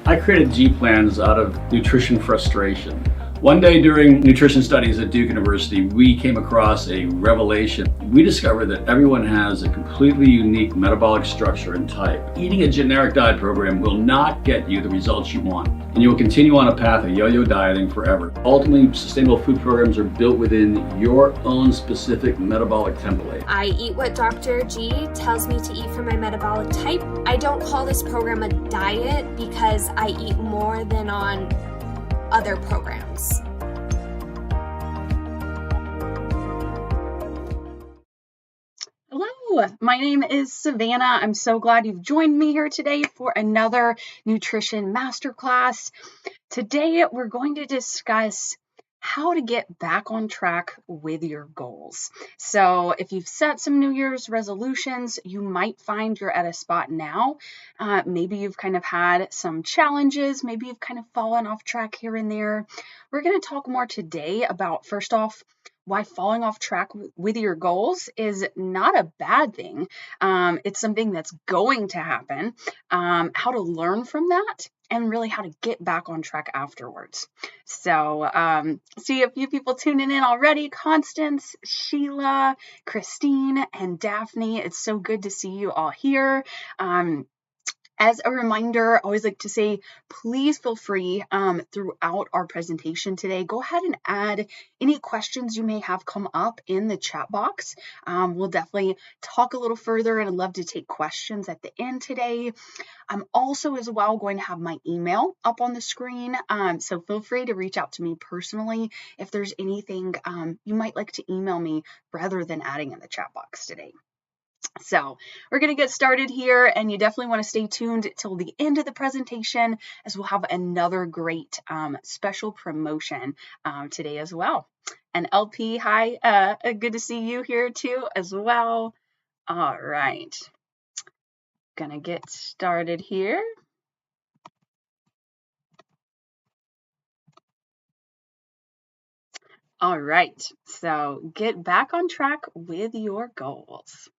I created G-plans out of nutrition frustration. One day during nutrition studies at Duke University, we came across a revelation. We discovered that everyone has a completely unique metabolic structure and type. Eating a generic diet program will not get you the results you want, and you will continue on a path of yo-yo dieting forever. Ultimately, sustainable food programs are built within your own specific metabolic template. I eat what Dr. G tells me to eat for my metabolic type. I don't call this program a diet because I eat more than on other programs. Hello, my name is Savannah. I'm so glad you've joined me here today for another nutrition masterclass. Today, we're going to discuss how to get back on track with your goals. So if you've set some New Year's resolutions, you might find you're at a spot now. Maybe you've kind of had some challenges. Maybe you've kind of fallen off track here and there. We're going to talk more today about, first off, why falling off track with your goals is not a bad thing. It's something that's going to happen, how to learn from that, and really how to get back on track afterwards. So see a few people tuning in already. Constance, Sheila, Christine, and Daphne. It's so good to see you all here. As a reminder, I always like to say, please feel free throughout our presentation today, go ahead and add any questions you may have come up in the chat box. We'll definitely talk a little further, and I'd love to take questions at the end today. I'm also as well going to have my email up on the screen, so feel free to reach out to me personally if there's anything you might like to email me rather than adding in the chat box today. So we're going to get started here, and you definitely want to stay tuned till the end of the presentation as we'll have another great special promotion today as well. And LP, hi, good to see you here too as well. All right, gonna get started here. All right, so get back on track with your goals.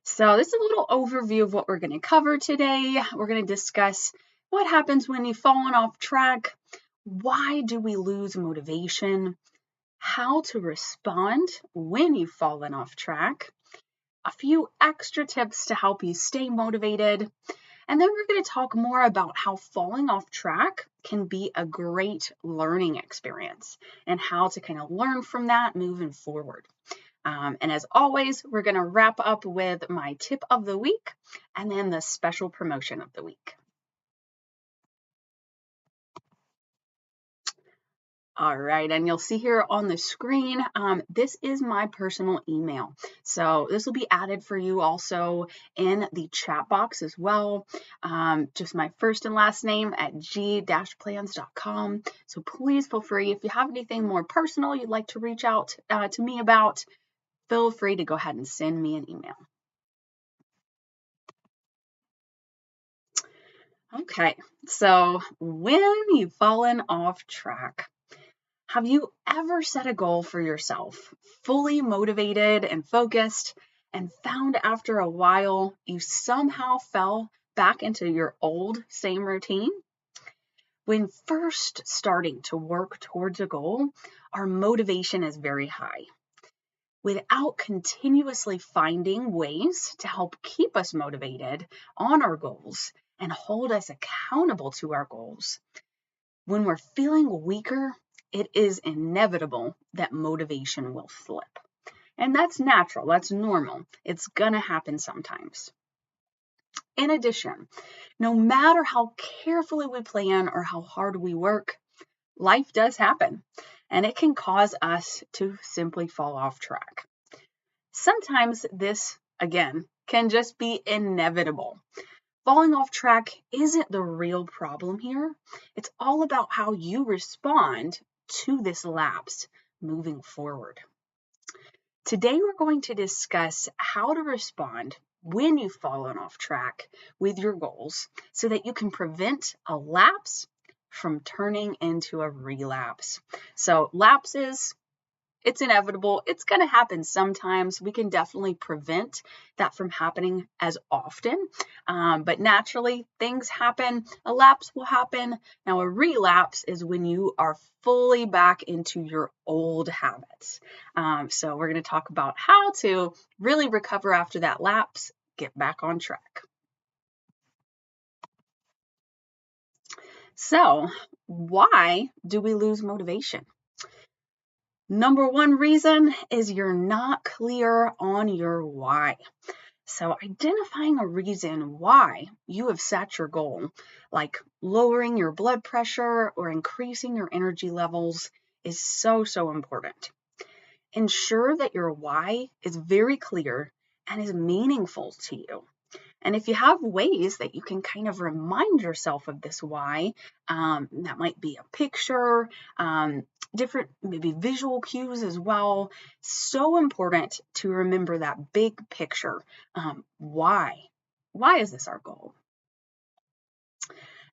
So this is a little overview of what we're going to cover today. We're going to discuss what happens when you've fallen off track, why do we lose motivation, how to respond when you've fallen off track, a few extra tips to help you stay motivated, and then we're going to talk more about how falling off track can be a great learning experience and how to kind of learn from that moving forward. And as always, we're going to wrap up with my tip of the week and then the special promotion of the week. All right, and you'll see here on the screen, this is my personal email. So this will be added for you also in the chat box as well. Just my first and last name at g-plans.com. So please feel free, if you have anything more personal you'd like to reach out to me about, feel free to go ahead and send me an email. Okay, so when you've fallen off track, have you ever set a goal for yourself, fully motivated and focused, and found after a while you somehow fell back into your old same routine? When first starting to work towards a goal, our motivation is very high. Without continuously finding ways to help keep us motivated on our goals and hold us accountable to our goals, when we're feeling weaker, it is inevitable that motivation will slip. And that's natural, that's normal. It's gonna happen sometimes. In addition, no matter how carefully we plan or how hard we work, life does happen, and it can cause us to simply fall off track. Sometimes this, again, can just be inevitable. Falling off track isn't the real problem here. It's all about how you respond to this lapse moving forward. Today, we're going to discuss how to respond when you've fallen off track with your goals so that you can prevent a lapse from turning into a relapse. So lapses, It's inevitable. It's going to happen sometimes. We can definitely prevent that from happening as often. But naturally, things happen. A lapse will happen. Now, a relapse is when you are fully back into your old habits. So we're going to talk about how to really recover after that lapse, get back on track. So, why do we lose motivation? Number one reason is you're not clear on your why. So identifying a reason why you have set your goal, like lowering your blood pressure or increasing your energy levels, is so important. Ensure that your why is very clear and is meaningful to you. And if you have ways that you can kind of remind yourself of this why, that might be a picture, different maybe visual cues as well. So important to remember that big picture. Why? Why is this our goal?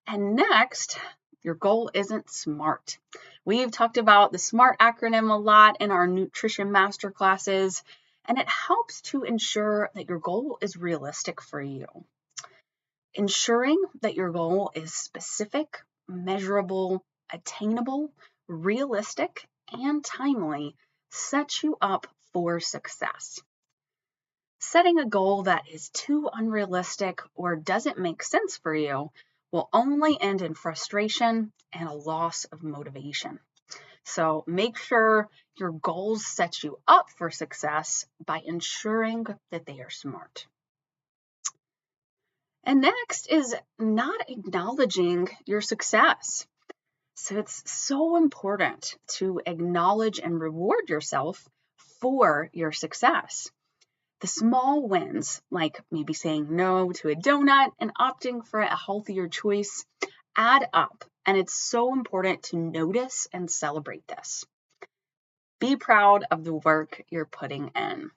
And next, your goal isn't SMART. We've talked about the SMART acronym a lot in our nutrition masterclasses, and it helps to ensure that your goal is realistic for you. Ensuring that your goal is specific, measurable, attainable, realistic, and timely sets you up for success. Setting a goal that is too unrealistic or doesn't make sense for you will only end in frustration and a loss of motivation. So make sure your goals set you up for success by ensuring that they are SMART. And next is not acknowledging your success. So it's so important to acknowledge and reward yourself for your success. The small wins, like maybe saying no to a donut and opting for a healthier choice, add up. And it's so important to notice and celebrate this. Be proud of the work you're putting in.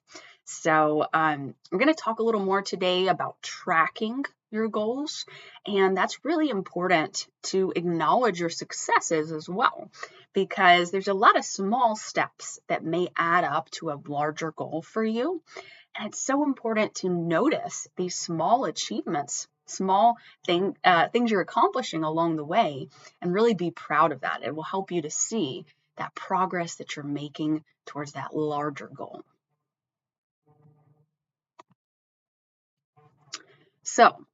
So I'm going to talk a little more today about tracking your goals, and that's really important to acknowledge your successes as well, because there's a lot of small steps that may add up to a larger goal for you, and it's so important to notice these small achievements, small things you're accomplishing along the way, and really be proud of that. It will help you to see that progress that you're making towards that larger goal. So,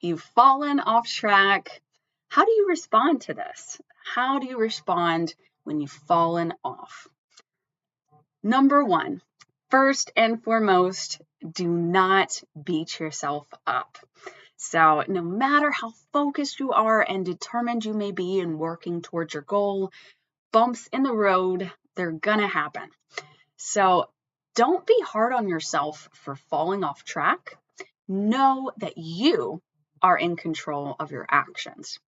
you've fallen off track. How do you respond to this? How do you respond when you've fallen off? Number one, first and foremost, do not beat yourself up. So no matter how focused you are and determined you may be in working towards your goal, bumps in the road, they're gonna happen. So don't be hard on yourself for falling off track. Know that you are in control of your actions.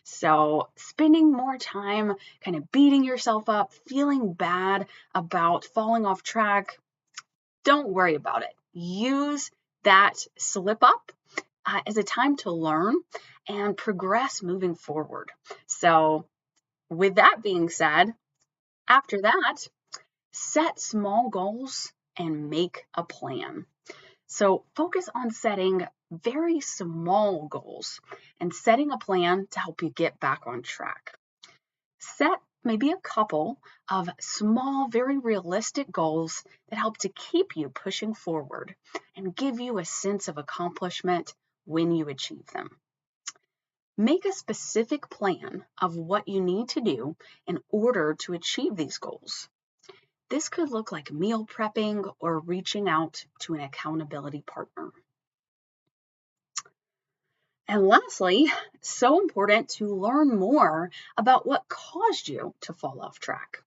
So spending more time kind of beating yourself up, feeling bad about falling off track, don't worry about it. Use that slip up as a time to learn and progress moving forward. So with that being said, after that, set small goals and make a plan. So focus on setting very small goals and setting a plan to help you get back on track. Set maybe a couple of small, very realistic goals that help to keep you pushing forward and give you a sense of accomplishment when you achieve them. Make a specific plan of what you need to do in order to achieve these goals. This could look like meal prepping or reaching out to an accountability partner. And lastly, so important to learn more about what caused you to fall off track.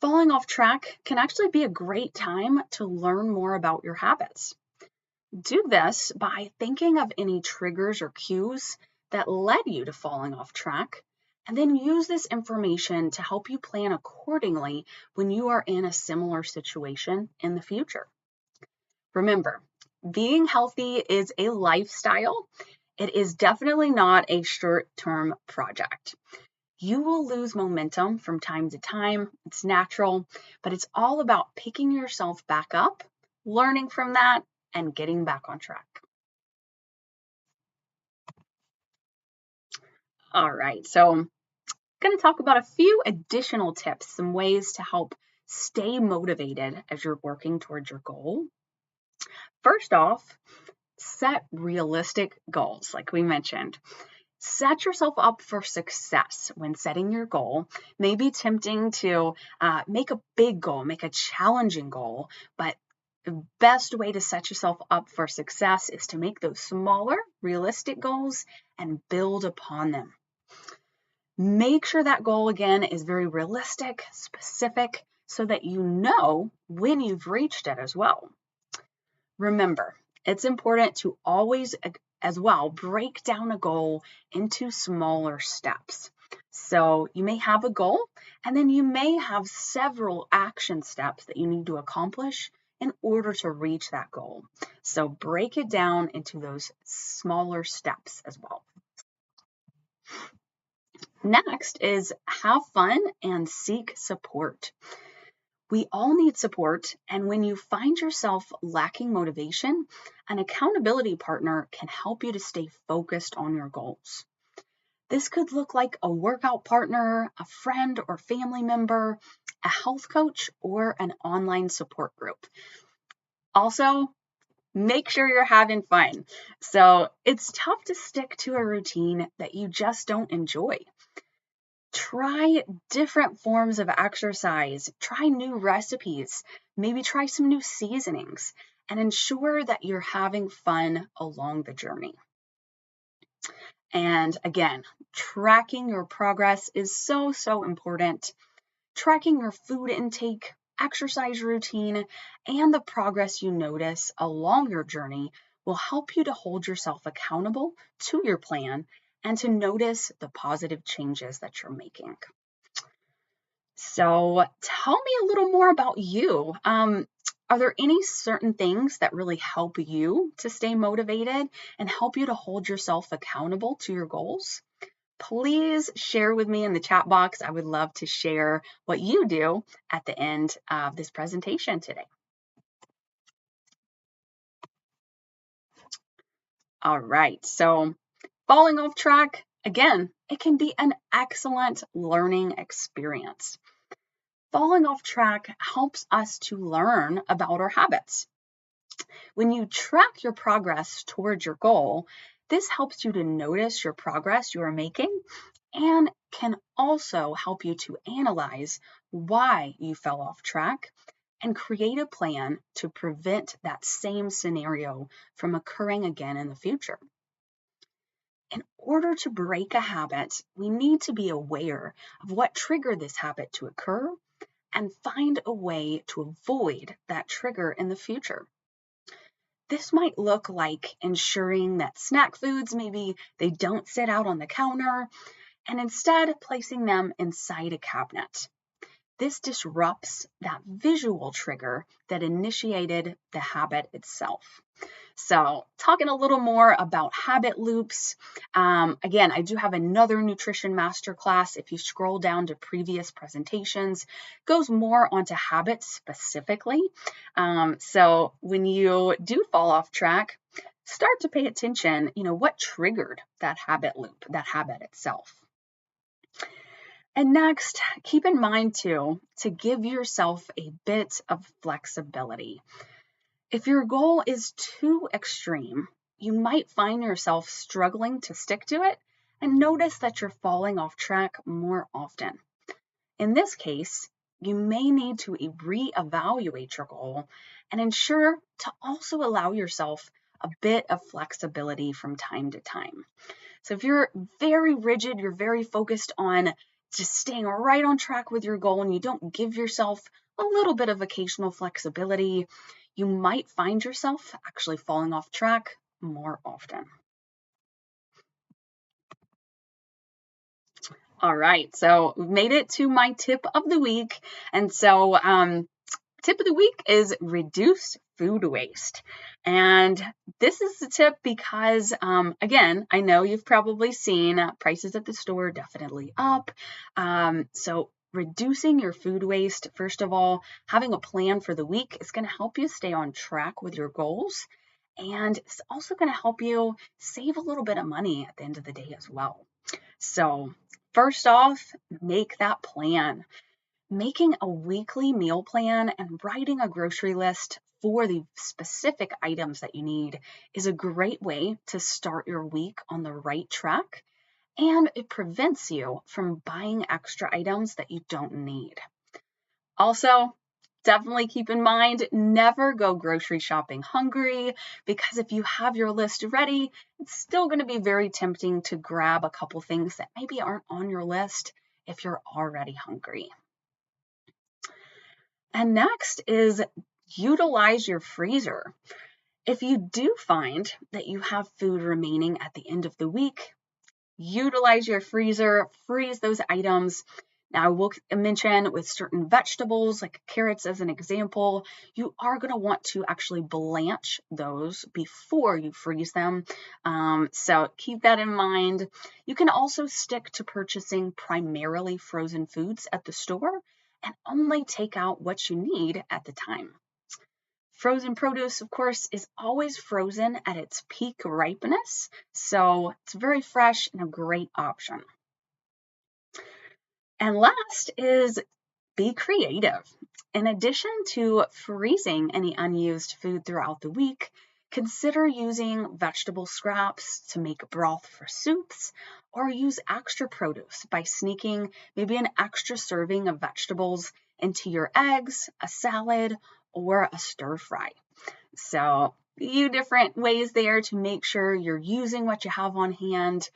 Falling off track can actually be a great time to learn more about your habits. Do this by thinking of any triggers or cues that led you to falling off track, and then use this information to help you plan accordingly when you are in a similar situation in the future. Remember, being healthy is a lifestyle. It is definitely not a short-term project. You will lose momentum from time to time. It's natural, but it's all about picking yourself back up, learning from that, and getting back on track. All right, so I'm going to talk about a few additional tips, some ways to help stay motivated as you're working towards your goal. First off, set realistic goals, like we mentioned. Set yourself up for success when setting your goal. May be tempting to make a big goal, make a challenging goal, but the best way to set yourself up for success is to make those smaller, realistic goals and build upon them. Make sure that goal, again, is very realistic, specific, so that you know when you've reached it as well. Remember, it's important to always, as well, break down a goal into smaller steps. So you may have a goal, and then you may have several action steps that you need to accomplish in order to reach that goal. So break it down into those smaller steps as well. Next is have fun and seek support. We all need support, and when you find yourself lacking motivation, an accountability partner can help you to stay focused on your goals. This could look like a workout partner, a friend or family member, a health coach, or an online support group. Also, make sure you're having fun. So it's tough to stick to a routine that you just don't enjoy. Try different forms of exercise, try new recipes, maybe try some new seasonings, and ensure that you're having fun along the journey. And again, tracking your progress is so important. Tracking your food intake, exercise routine, and the progress you notice along your journey will help you to hold yourself accountable to your plan and to notice the positive changes that you're making. So tell me a little more about you. Are there any certain things that really help you to stay motivated and help you to hold yourself accountable to your goals? Please share with me in the chat box. I would love to share what you do at the end of this presentation today. All right, so falling off track, again, it can be an excellent learning experience. Falling off track helps us to learn about our habits. When you track your progress towards your goal, this helps you to notice your progress you are making and can also help you to analyze why you fell off track and create a plan to prevent that same scenario from occurring again in the future. In order to break a habit, we need to be aware of what triggered this habit to occur and find a way to avoid that trigger in the future. This might look like ensuring that snack foods, maybe they don't sit out on the counter, and instead placing them inside a cabinet. This disrupts that visual trigger that initiated the habit itself. So talking a little more about habit loops. Again, I do have another nutrition masterclass. If you scroll down to previous presentations, goes more onto habits specifically. So when you do fall off track, start to pay attention, what triggered that habit loop, that habit itself. And next, keep in mind too, to give yourself a bit of flexibility. If your goal is too extreme, you might find yourself struggling to stick to it and notice that you're falling off track more often. In this case, you may need to reevaluate your goal and ensure to also allow yourself a bit of flexibility from time to time. So if you're very rigid, you're very focused on just staying right on track with your goal and you don't give yourself a little bit of occasional flexibility, you might find yourself actually falling off track more often. All right, so we've made it to my tip of the week. And so tip of the week is reduce food waste. And this is the tip because, again, I know you've probably seen prices at the store definitely up. So reducing your food waste, first of all, having a plan for the week is going to help you stay on track with your goals. And it's also going to help you save a little bit of money at the end of the day as well. So first off, make that plan. Making a weekly meal plan and writing a grocery list for the specific items that you need is a great way to start your week on the right track, and it prevents you from buying extra items that you don't need. Also, definitely keep in mind, never go grocery shopping hungry, because if you have your list ready, it's still going to be very tempting to grab a couple things that maybe aren't on your list if you're already hungry. And next is utilize your freezer. If you do find that you have food remaining at the end of the week, utilize your freezer, freeze those items. Now, I will mention with certain vegetables, like carrots as an example, you are going to want to actually blanch those before you freeze them. So keep that in mind. You can also stick to purchasing primarily frozen foods at the store and only take out what you need at the time. Frozen produce, of course, is always frozen at its peak ripeness, so it's very fresh and a great option. And last is be creative. In addition to freezing any unused food throughout the week, consider using vegetable scraps to make broth for soups, or use extra produce by sneaking maybe an extra serving of vegetables into your eggs, a salad, or a stir fry. So a few different ways there to make sure you're using what you have on hand.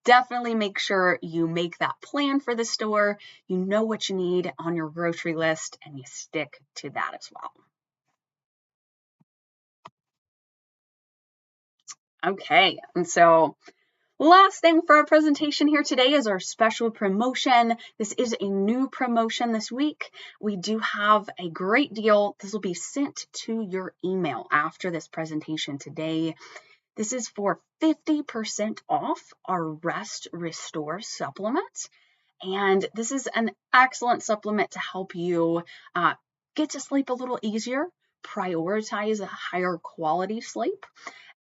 Definitely make sure you make that plan for the store. You know what you need on your grocery list and you stick to that as well. Okay, and so last thing for our presentation here today is our special promotion. This is a new promotion this week. We do have a great deal. This will be sent to your email after this presentation today. This is for 50% off our Rest Restore supplement. And this is an excellent supplement to help you get to sleep a little easier, prioritize a higher quality sleep.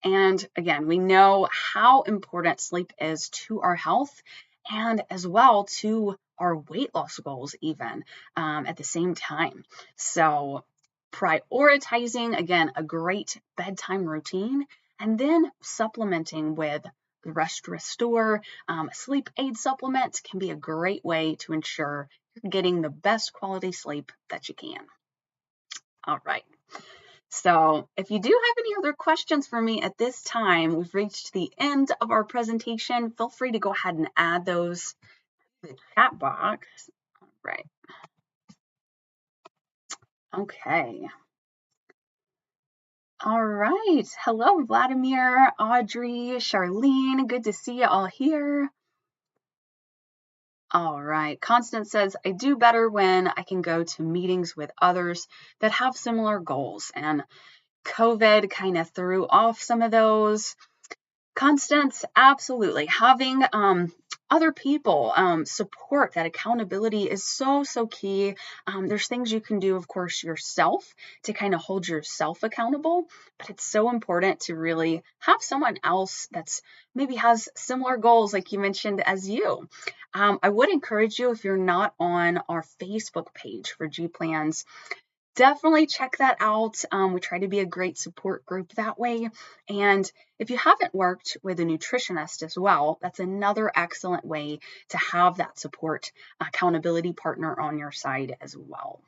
And again, we know how important sleep is to our health and as well to our weight loss goals even at the same time. So prioritizing, again, a great bedtime routine and then supplementing with the Rest Restore sleep aid supplement can be a great way to ensure you're getting the best quality sleep that you can. All right. So if you do have any other questions for me at this time, we've reached the end of our presentation. Feel free to go ahead and add those to the chat box. All right. Okay. All right. Hello, Vladimir, Audrey, Charlene. Good to see you all here. All right. Constance says, I do better when I can go to meetings with others that have similar goals. And COVID kind of threw off some of those. Constance, absolutely. Having other people support that accountability is so key. There's things you can do, of course, yourself to kind of hold yourself accountable, but it's so important to really have someone else that's maybe has similar goals like you mentioned as you. I would encourage you, if you're not on our Facebook page for G Plans, definitely check that out. We try to be a great support group that way. And if you haven't worked with a nutritionist as well, that's another excellent way to have that support accountability partner on your side as well.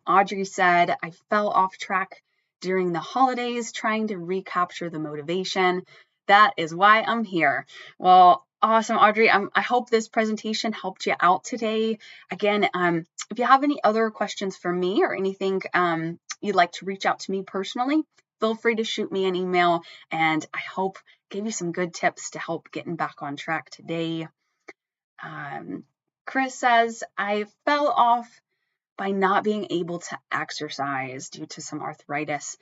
Audrey said, I fell off track during the holidays trying to recapture the motivation. That is why I'm here. Well, awesome, Audrey. I hope this presentation helped you out today. Again, if you have any other questions for me or anything you'd like to reach out to me personally, feel free to shoot me an email, and I hope gave you some good tips to help getting back on track today. Chris says, I fell off by not being able to exercise due to some arthritis.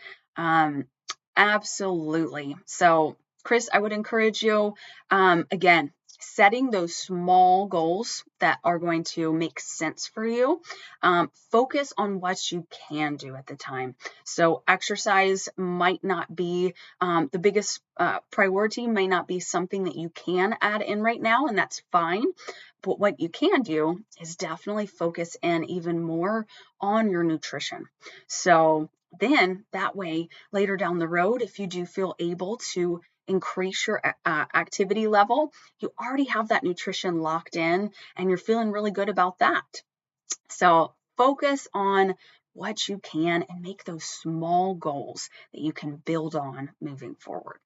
Absolutely. So, Chris, I would encourage you, again, setting those small goals that are going to make sense for you. Focus on what you can do at the time. So exercise might not be the biggest priority, may not be something that you can add in right now, and that's fine. But what you can do is definitely focus in even more on your nutrition. So then that way, later down the road, if you do feel able to increase your activity level, you already have that nutrition locked in and you're feeling really good about that. So focus on what you can and make those small goals that you can build on moving forward.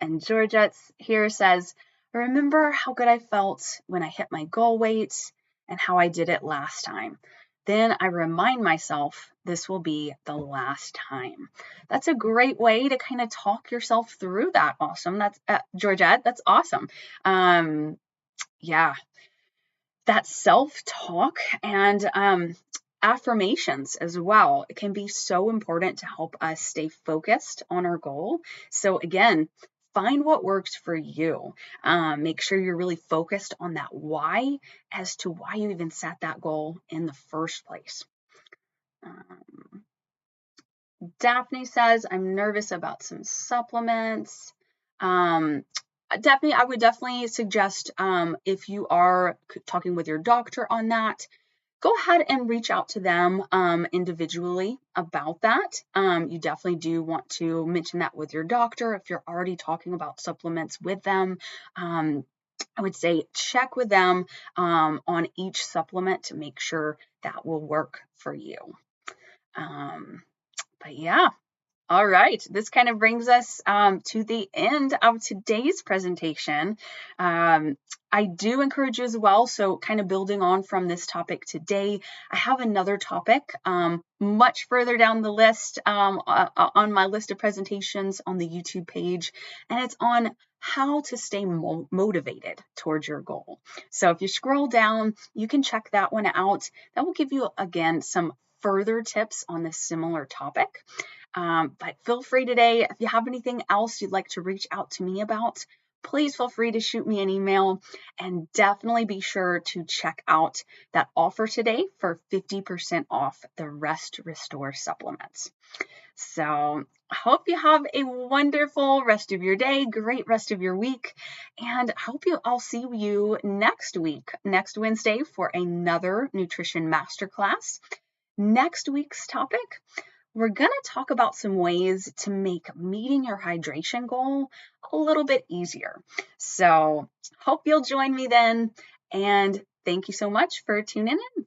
And Georgette here says, remember how good I felt when I hit my goal weight and how I did it last time. Then I remind myself this will be the last time. That's a great way to kind of talk yourself through that. Awesome. That's Georgette. That's awesome. Yeah, that self-talk and affirmations as well. It can be so important to help us stay focused on our goal. So again, find what works for you. Make sure you're really focused on that why as to why you even set that goal in the first place. Daphne says, I'm nervous about some supplements. I would definitely suggest if you are talking with your doctor on that, go ahead and reach out to them individually about that. You definitely do want to mention that with your doctor. If you're already talking about supplements with them, I would say check with them on each supplement to make sure that will work for you. But yeah. All right, this kind of brings us to the end of today's presentation. I do encourage you as well, so kind of building on from this topic today, I have another topic much further down the list on my list of presentations on the YouTube page, and it's on how to stay motivated towards your goal. So if you scroll down, you can check that one out. That will give you, again, some further tips on this similar topic. But feel free today, if you have anything else you'd like to reach out to me about, please feel free to shoot me an email, and definitely be sure to check out that offer today for 50% off the Rest Restore supplements. So I hope you have a wonderful rest of your day, great rest of your week, and I hope I'll see you next week, next Wednesday, for another nutrition masterclass. Next week's topic, we're going to talk about some ways to make meeting your hydration goal a little bit easier. So hope you'll join me then, and thank you so much for tuning in.